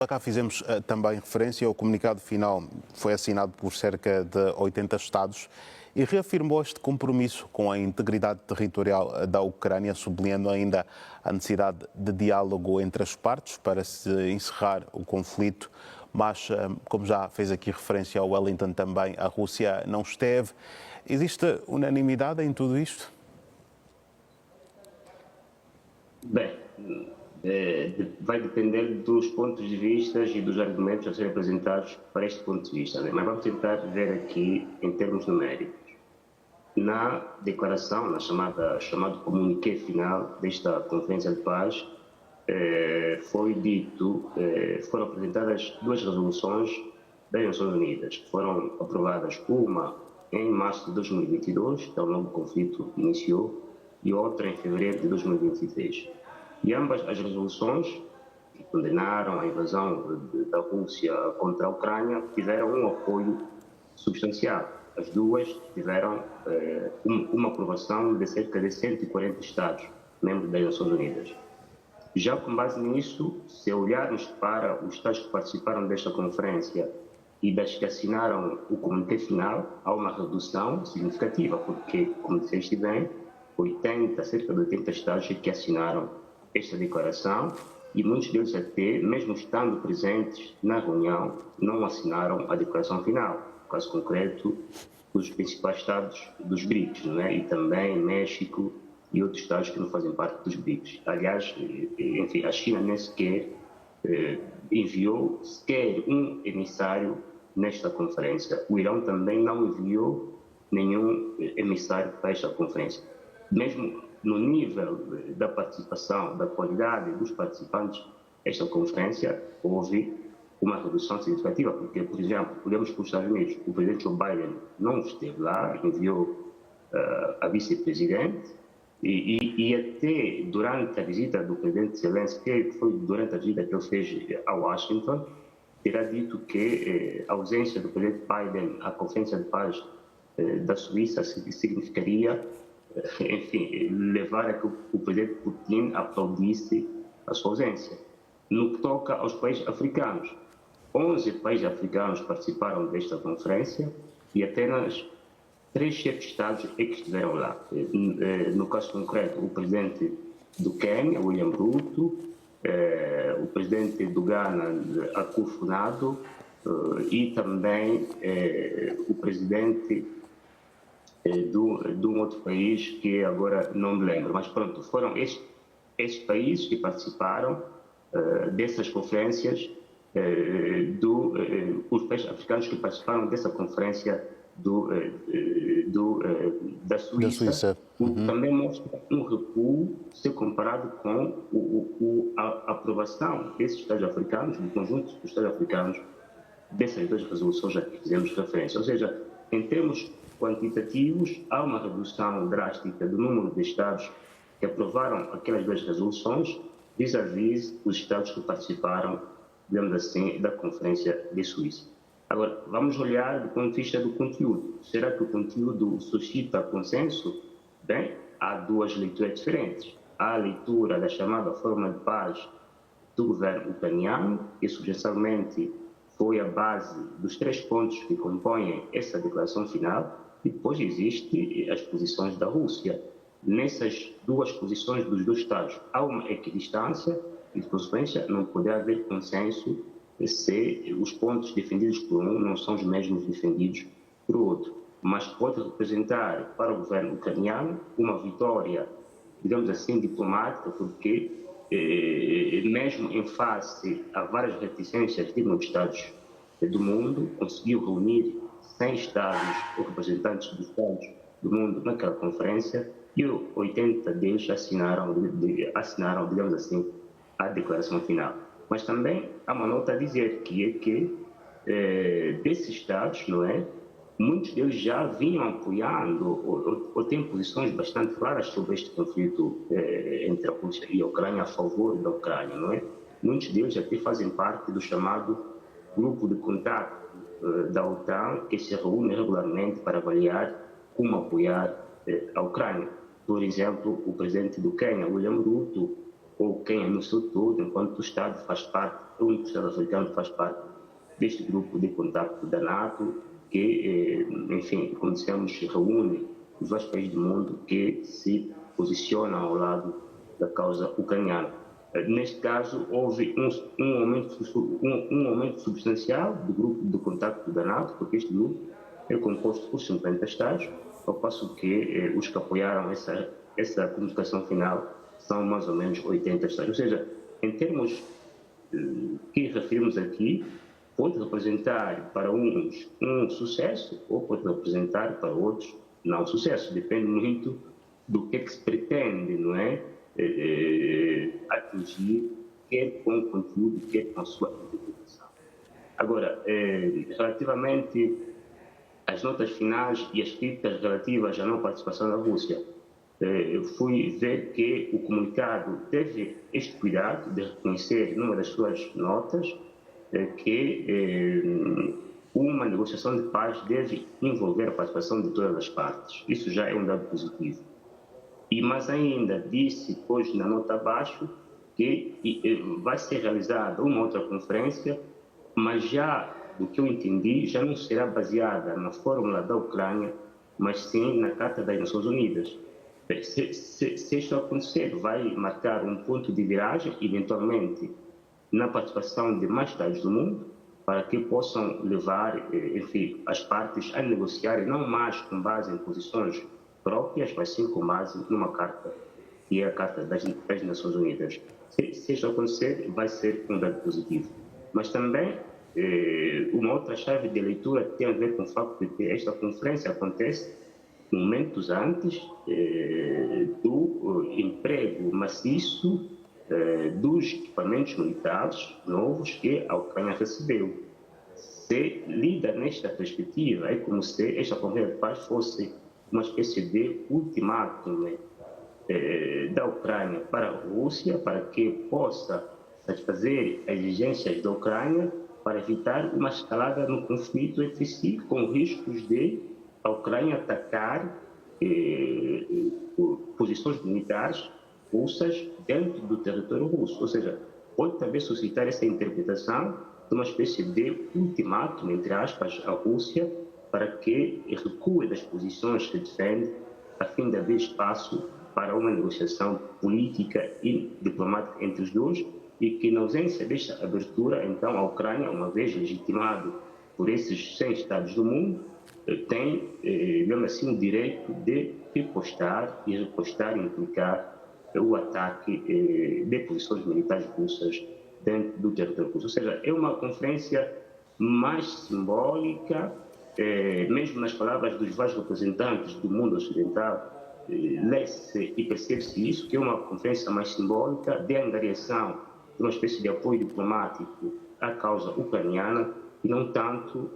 Cá fizemos também referência ao comunicado final, foi assinado por cerca de 80 Estados e reafirmou este compromisso com a integridade territorial da Ucrânia, sublinhando ainda a necessidade de diálogo entre as partes para se encerrar o conflito. Mas, como já fez aqui referência ao Wellington também, a Rússia não esteve. Existe unanimidade em tudo isto? Bem, vai depender dos pontos de vista e dos argumentos a serem apresentados para este ponto de vista, mas vamos tentar ver aqui em termos numéricos. Na declaração, na chamado comuniqué final desta Conferência de Paz, foi dito, foram apresentadas duas resoluções das Nações Unidas, que foram aprovadas, uma em março de 2022, que é o novo conflito que iniciou, e outra em fevereiro de 2023. E ambas as resoluções que condenaram a invasão da Rússia contra a Ucrânia tiveram um apoio substancial. As duas tiveram uma aprovação de cerca de 140 Estados, membros das Nações Unidas. Já com base nisso, se olharmos para os Estados que participaram desta conferência e das que assinaram o comuniqué final, há uma redução significativa, porque, como disseste bem, cerca de 80 Estados que assinaram esta declaração e muitos deles até, mesmo estando presentes na reunião, não assinaram a declaração final. No caso concreto, os principais Estados dos BRICS, e também México e outros Estados que não fazem parte dos BRICS. Aliás, enfim, a China nem sequer enviou sequer um emissário nesta conferência. O Irão também não enviou nenhum emissário para esta conferência. Mesmo no nível da participação, da qualidade dos participantes desta conferência, houve uma redução significativa, porque, por exemplo, olhamos para os Estados Unidos, o presidente Joe Biden não esteve lá, enviou a vice-presidente, e até durante a visita do presidente Zelensky, que foi durante a visita que ele fez a Washington, terá dito que a ausência do presidente Biden à Conferência de Paz da Suíça significaria, enfim, levar a que o presidente Putin aplaudisse a sua ausência. No que toca aos países africanos, 11 países africanos participaram desta conferência e apenas 3 chefes de Estado é que estiveram lá. No caso concreto, o presidente do Quênia, William Ruto, o presidente do Ghana, Akufo-Addo, e também o presidente de um outro país que agora não me lembro. Mas pronto, foram estes países que participaram dessas conferências, os países africanos que participaram dessa conferência da Suíça. Também mostra um recuo se comparado com a aprovação desses Estados africanos, do conjunto dos Estados africanos, dessas duas resoluções a que fizemos referência. Ou seja, em termos quantitativos, há uma redução drástica do número de Estados que aprovaram aquelas duas resoluções vis-à-vis os Estados que participaram, digamos assim, da Conferência de Suíça. Agora, vamos olhar do ponto de vista do conteúdo. Será que o conteúdo suscita consenso? Bem, há duas leituras diferentes. Há a leitura da chamada forma de paz do governo ucraniano, que substancialmente foi a base dos 3 pontos que compõem essa declaração final, e depois existem as posições da Rússia. Nessas duas posições dos dois Estados há uma equidistância e, de consequência, não poderá haver consenso se os pontos defendidos por um não são os mesmos defendidos por outro. Mas pode representar para o governo ucraniano uma vitória, digamos assim, diplomática, porque mesmo em face a várias reticências de muitos Estados do mundo, conseguiu reunir 100 Estados ou representantes dos Estados do mundo naquela conferência e 80 deles assinaram, digamos assim, a declaração final. Mas também há uma nota a dizer que desses Estados, muitos deles já vinham apoiando ou têm posições bastante claras sobre este conflito entre a Rússia e a Ucrânia, a favor da Ucrânia, Muitos deles até fazem parte do chamado grupo de contato da OTAN, que se reúne regularmente para avaliar como apoiar a Ucrânia. Por exemplo, o presidente do Quênia, William Ruto, ou quem no seu todo, enquanto o Estado faz parte é o único Estado africano que faz parte deste grupo de contacto da NATO, que, enfim, como dissemos, reúne os vários países do mundo que se posicionam ao lado da causa ucraniana. Neste caso, houve um aumento substancial do grupo de contacto da NATO, porque este grupo é composto por 50 Estados, ao passo que os que apoiaram essa comunicação final são mais ou menos 80 Estados. Ou seja, em termos que referimos aqui, pode representar para uns um sucesso ou pode representar para outros não sucesso. Depende muito do que se pretende, não é? Atingir, quer com o conteúdo, quer com a sua interpretação. Agora, relativamente às notas finais e as críticas relativas à não participação da Rússia, fui ver que o comunicado teve este cuidado de reconhecer, numa das suas notas, que uma negociação de paz deve envolver a participação de todas as partes. Isso já é um dado positivo. E mais ainda, disse depois na nota abaixo que vai ser realizada uma outra conferência, mas já, do que eu entendi, já não será baseada na fórmula da Ucrânia, mas sim na Carta das Nações Unidas. Se isto acontecer, vai marcar um ponto de viragem, eventualmente, na participação de mais Estados do mundo, para que possam levar, enfim, as partes a negociarem não mais com base em posições próprias, mas sim com base numa carta, que é a Carta das Nações Unidas. Se isto acontecer, vai ser um dado positivo. Mas também, uma outra chave de leitura tem a ver com o facto de que esta conferência acontece momentos antes do emprego maciço dos equipamentos militares novos que a Ucrânia recebeu. Se lida nesta perspectiva, é como se esta conferência de paz fosse uma espécie de ultimátum da Ucrânia para a Rússia, para que possa satisfazer as exigências da Ucrânia para evitar uma escalada no conflito entre si, com riscos de a Ucrânia atacar posições militares russas dentro do território russo. Ou seja, pode também suscitar essa interpretação de uma espécie de ultimátum, entre aspas, à Rússia, para que recue das posições que defende, a fim de haver espaço para uma negociação política e diplomática entre os dois, e que, na ausência desta abertura, então, a Ucrânia, uma vez legitimado por esses 100 Estados do mundo, tem, mesmo assim, o direito de repostar e implicar o ataque de posições militares russas dentro do território russo. Ou seja, é uma conferência mais simbólica, mesmo nas palavras dos vários representantes do mundo ocidental, lê-se e percebe-se isso, que é uma conferência mais simbólica de angariação de uma espécie de apoio diplomático à causa ucraniana e não tanto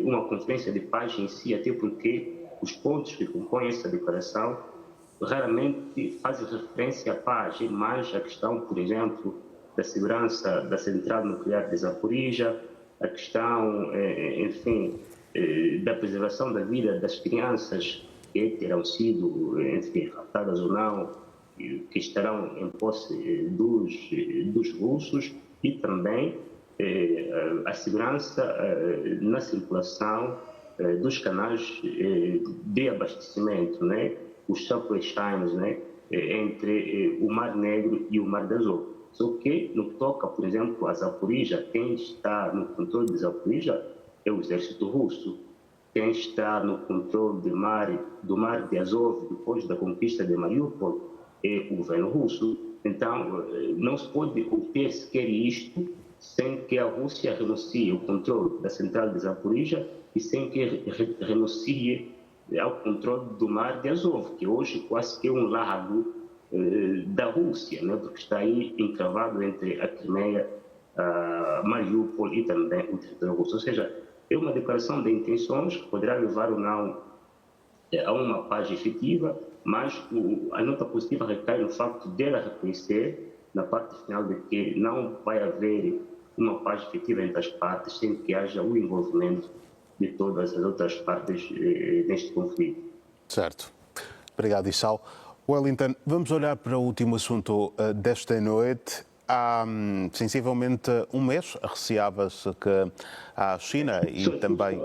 uma conferência de paz em si, até porque os pontos que compõem essa declaração raramente fazem referência à paz, é mais a questão, por exemplo, da segurança da central nuclear de Zaporizhia, a questão, enfim, da preservação da vida das crianças que terão sido, enfim, raptadas ou não, que estarão em posse dos russos, e também a segurança na circulação dos canais de abastecimento, né? Os supply channels, né? Entre o Mar Negro e o Mar de Azov. Só que, no que toca, por exemplo, a Zaporizhia, quem está no controle de Zaporizhia é o exército russo. Quem está no controle do Mar de Azov, depois da conquista de Mariupol, é o governo russo. Então, não se pode obter sequer isto sem que a Rússia renuncie ao controle da central de Zaporizhia e sem que renuncie ao controle do Mar de Azov, que hoje quase que é um lago da Rússia, né? Porque está aí encravado entre a Crimeia, Mariupol e também o território russo. Ou seja, é uma declaração de intenções que poderá levar ou não a uma paz efetiva, mas a nota positiva recai no facto dela reconhecer, na parte final, de que não vai haver uma paz efetiva entre as partes sem que haja o envolvimento de todas as outras partes neste conflito. Certo. Obrigado, Issal. Wellington, vamos olhar para o último assunto desta noite. há sensivelmente um mês receava-se que a China e também...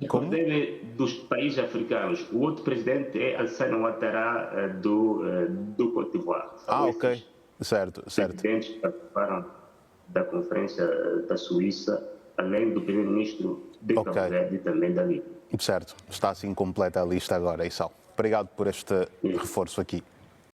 Recordei dos países africanos. O outro presidente é Alassane Ouattara do Côte d'Ivoire. Ok. Certo. Presidentes que participaram da conferência da Suíça, além do primeiro-ministro de Cabo Verde e também da Líbia. Certo. Está assim completa a lista agora, Issal. Obrigado por este reforço aqui.